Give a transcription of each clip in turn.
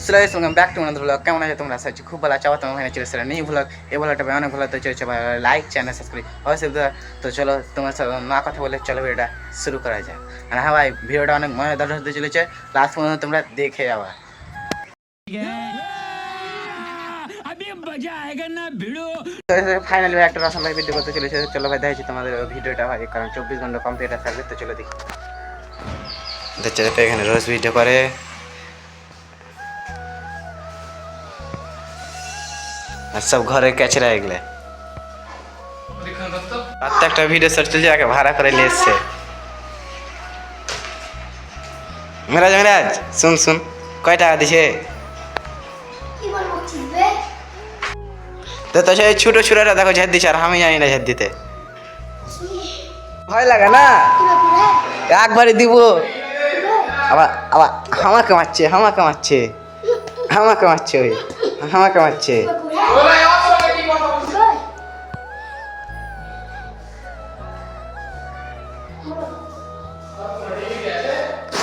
So guys welcome back to another blog. কেমন আছে তোমরা? আশা খুব ভালো আছো। তোমার এখানে চলে এসেছে নিউ ব্লগ। এই ব্লগটা অনেক ভালো, তো চলেছে লাইক চ্যানেল সাবস্ক্রাইব অবশ্যই। তো চলো তোমার সাথে না কথা বলে চলো ভিডিওটা শুরু করা যায়। আর হ্যাঁ ভাই, ভিডিওটা অনেক মজাদার হতে চলেছে, লাস্ট পর্যন্ত তোমরা দেখে যাবা। ফাইনালি একটা রসম ভাই ভিডিও করতে চলেছে। চলো ভাই দেখছি তোমাদের ভিডিওটা ভাই, কারণ 24 ঘন্টা কমপ্লিট থাকবে। তো চলো দেখি। দেখছে এখানে রোজ ভিডিও করে, আর সব ঘরের ক্যাচরা এগুলো প্রত্যেকটা ভিডিও সার্চ চলছে, আগে ভাড়া করে নিয়ে এসছে। মেরাজ মেরাজ শুন শুন, কয় টাকা দিছে? তো তো সেই ছোট ছোটরা দেখো ঝেদ দিচ্ছে, আর আমি জানি না ঝেদ দিতে। ভয় লাগে না, একবারই দিব। আবার আবার আমাকে মারছে, আমাকে মারছে, আমাকে মারছে, ওই আমাকে মারছে।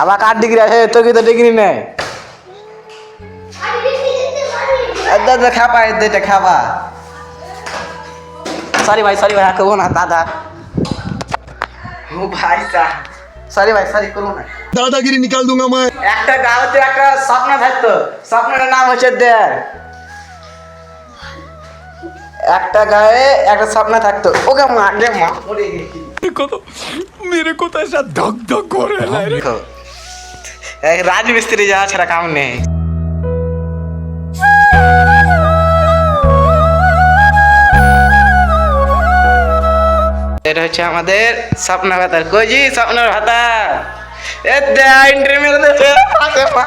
আবার কার ডিগ্রি আছে? তোর কি তো ডিগ্রি নেই। খাবা এটা খাবা। সরি ভাই, সরি ভাই, করবো না দাদা। ও ভাই সরি ভাই, সরি করবো না। दादागिरी निकाल दूंगा मैं। একটা গাঁওতে একটা স্বপ্ন থাকতো, স্বপ্নটার নাম হচ্ছে দেড়। একটা গায়ে একটা স্বপ্ন থাকতো, ওকে মারলে মা পড়ে গেছি। मेरे को तो ऐसा धक धक हो रहा है। এক রাজমিস্ত্রি যাওয়া ছাড়া কাম নেই। এটা হচ্ছে আমাদের স্বপ্ন ভাতার কজি, স্বপ্নের ভাতা। এ ইন্টারভিউ দিতে আছে মা।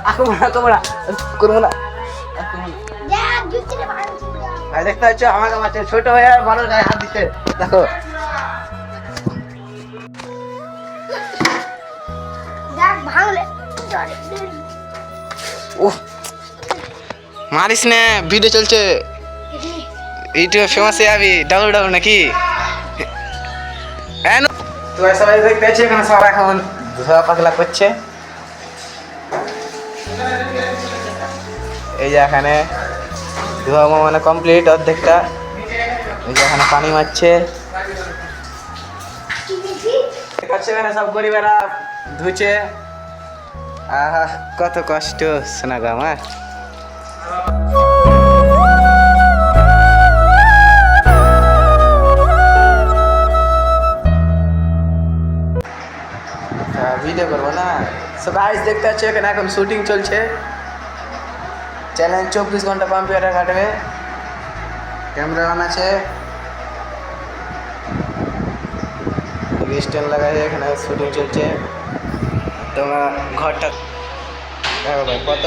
আকু না করবো না। ভাই দেখতে হচ্ছে আমাকে মারছে, ছোট হয়ে বড় গায়ে হাত দিচ্ছে। দেখো মারিস না, ভিডিও চলছে, ইউটিউবে ফেমাস হয়ে যাবি। ডাবল ডাবল নাকি? তোরা সবাই দেখতে পাচ্ছি এখানে সব এখন ধোয়া পাগলা করছে। এই যে এখানে ধোয়া মানে কমপ্লিট অর্ধেকটা। এই যে এখানে পানি মারছে, এখানে সব গরিবেরা ধুচ্ছে। আহা কত কষ্ট শোনা গো আমার। ভিডিও করবো না। সো গাইস দেখতে পাচ্ছি এখানে এখন শুটিং চলছে। চ্যালেঞ্জ 24 ঘন্টা কম্পিউটার কাটবে, ক্যামেরা অন আছে, স্ট্যান্ড লাগাই, এখানে শুটিং চলছে। তোমরা ঘরটা দেখো ভাই, কত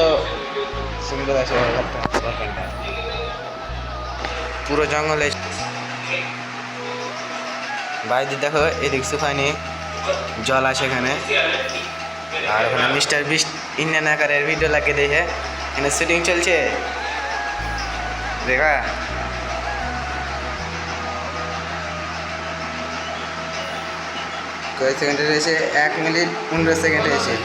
সুন্দর আছে ঘরটা। পুরো জঙ্গলে বাইরে দেখো, এদিক সুখানি জল আছে এখানে। আর ওখানে মিস্টার বিস্ট ইন্ডিয়ান আকারের ভিডিও লাগিয়ে দিয়েছে, এখানে শুটিং চলছে। দেখা কয় সেকেন্ডে রয়েছে? 1 মিনিট 15 সেকেন্ডে এসে।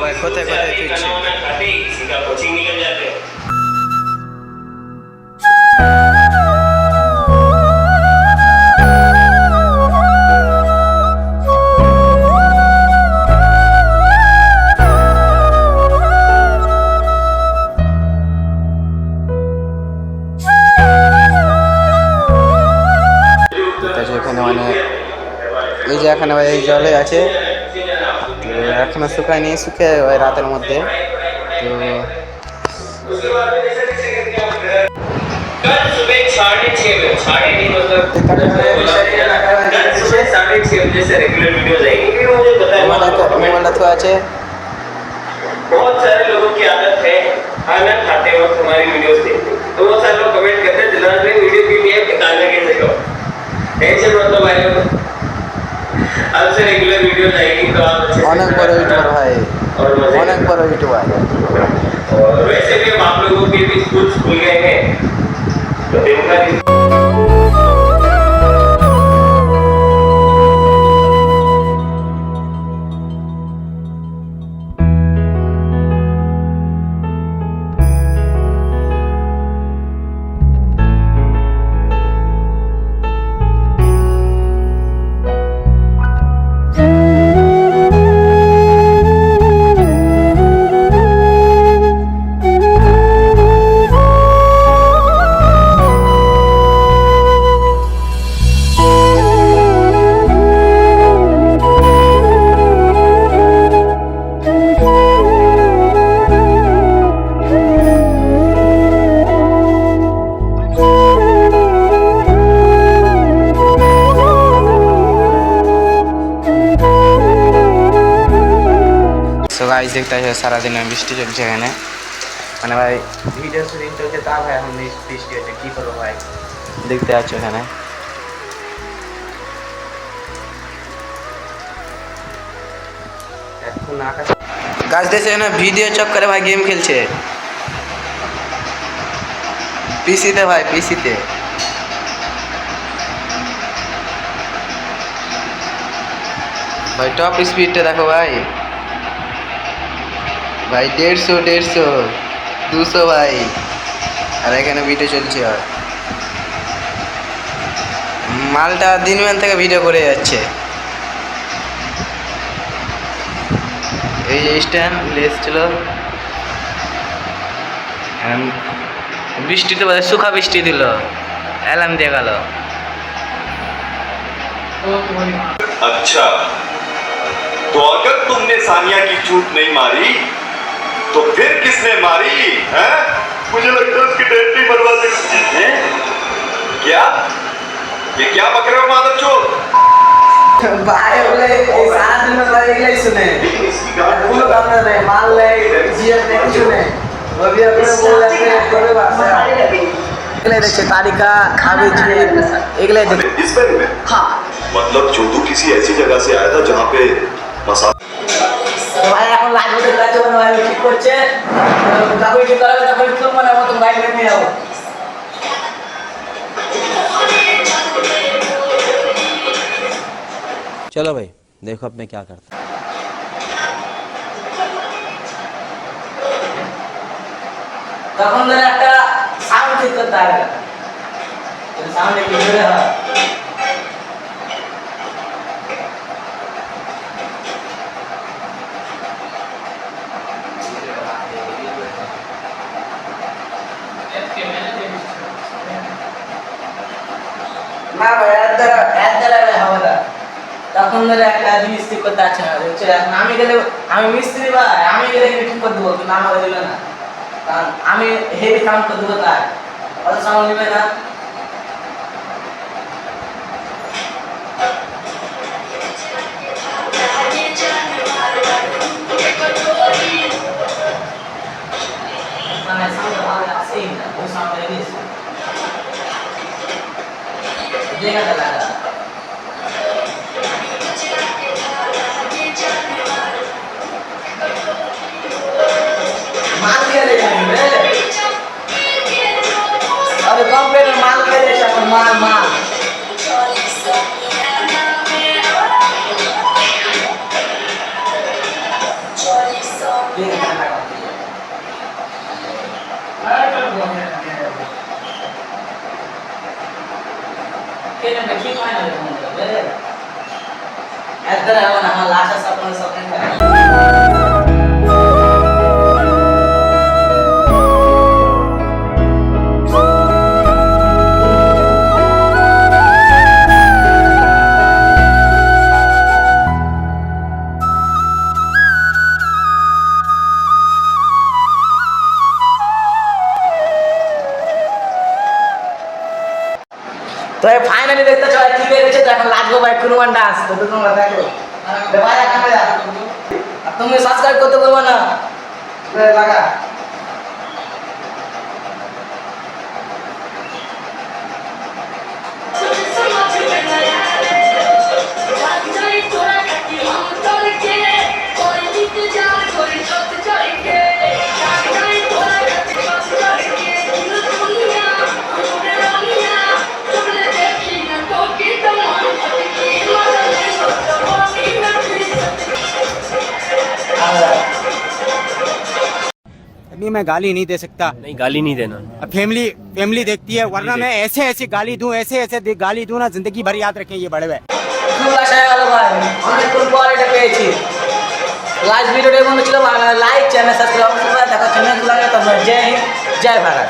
ভাই কোথায় কোথায় ফিরছে। এখানে মানে এই যে এখানে এই জলে আছে, তো এখনো শুকায়নি, শুকে ওই রাতের মধ্যে। তো मोबाइल तो আছে। बहुत सारे लोगों की आदत है खाना खाते वक्त हमारी वीडियोस देखते, तो बहुत सारे लोग कमेंट करते हैं दिलान भाई वीडियो क्यों नहीं है, खाना कैसे खाओ। टेंशन मत लो भाई, अब से रेगुलर वीडियोस आएगी तो आप अच्छे से অনেক বড় ইউটিউবার ভাই, অনেক বড় ইউটিউবার। और वैसे भी हम आप लोगों के भी स्कूल खुल गए हैं, तो देखना গাইস দেখতে আছে সারাদিন বৃষ্টি চলছে এখানে, মানে ভাই ভিডিও শুটিং চলছে, তা ভাই এখন বৃষ্টি হচ্ছে, কী করবো ভাই, দেখতে পাচ্ছ এখানে। এখন আকাশ গাছ দেখছে না, ভিডিও চক্করে ভাই গেম খেলছে পিসিতে ভাই, পিসিতে। ভাই টপ স্পিডটা দেখো ভাই, ভাই 150 200 ভাই, আর এখানে ভিডিও চলছে। আর মালটা দিনমান থেকে ভিডিও করে যাচ্ছে। এই যে স্ট্যান্ড এসছিল, বৃষ্টিতে বোধ সুখা বৃষ্টি দিল, অ্যালার্ম দিয়ে গেল। अच्छा, तो अगर तुमने सानिया की चूत नहीं मारी तो फिर किसने मारी है? मुझे लगता है उसकी डेंटी मरवा दी है। क्या ये क्या बक रहे हो माधव चोर? भाई बोले ये सारा दिन में भाई एक ही सुने, वो लोग अपने नहीं मान ले, जीएफ नहीं कुछ नहीं, वो भी अपने बोल रहे हैं कोई बात नहीं। अगले देखे तारिका खावे जी अगले देखे इस बैग में? हाँ। मतलब चोदू किसी ऐसी जगह से आया था जहाँ पे मसाला तो भाई এখন লাইভ হতে যাচ্ছে, মানে ভাই ঠিক করছে, তারপরে কি করা তারপরে ফোন মানে মত বাইক নিয়ে যাবো। चलो भाई देखो अब मैं क्या करता हूँ। তখন ধরে একটা সাউন্ড ঠিক করতে হবে, সাউন্ড কি জোরে হয়। না ভাই এত দ্বারা হবে না, তখন ধরে একটা জিনিস ঠিক করতে আছে না, হচ্ছে এখন আমি গেলে, আমি মিস্ত্রি ভাই, আমি গেলে ঠিক করে দেবো, কিন্তু আমাকে দিবে না, কারণ আমি হেভি সাউন্ড করে দেবো, তাই অত সাউন্ড নিবে না। মানে সাউন্ড ভালো আসেই না, ওই সাউন্ড দিয়েছে দেখা লাগা। माल के ले जाएंगे अरे कंप्यूटर माल के ले जाओ, माल माल केने में ठीक है ना बे ऐसा है ना, हम लास्ट सपने सपने তো ফাইনালি দেখতে চাই কি বেরিয়েছে, তো এখন লাগবে ভাই কুরবান ডান্স, তো তোমরা দেখো ভাই ক্যামেরা, আর তুমি সাবস্ক্রাইব করতে বলবো না লাগা। अभी मैं गाली नहीं दे सकता, नहीं गाली नहीं देना। अब फैमिली फैमिली देखती है, वरना मैं ऐसे ऐसे गाली दूं, ऐसे ऐसे गाली दूं ना, जिंदगी भर याद रखें ये बड़े भाई। খুব আশা গেল ভাই, অনেকক্ষণ পর এটা পেয়েছি। লাস্ট ভিডিওটা মনে ছিল, লাইক চ্যানেল সাবস্ক্রাইব করতে দেখা চ্যানেল লাগে। তবে জয় হিন্দ, জয় ভারত।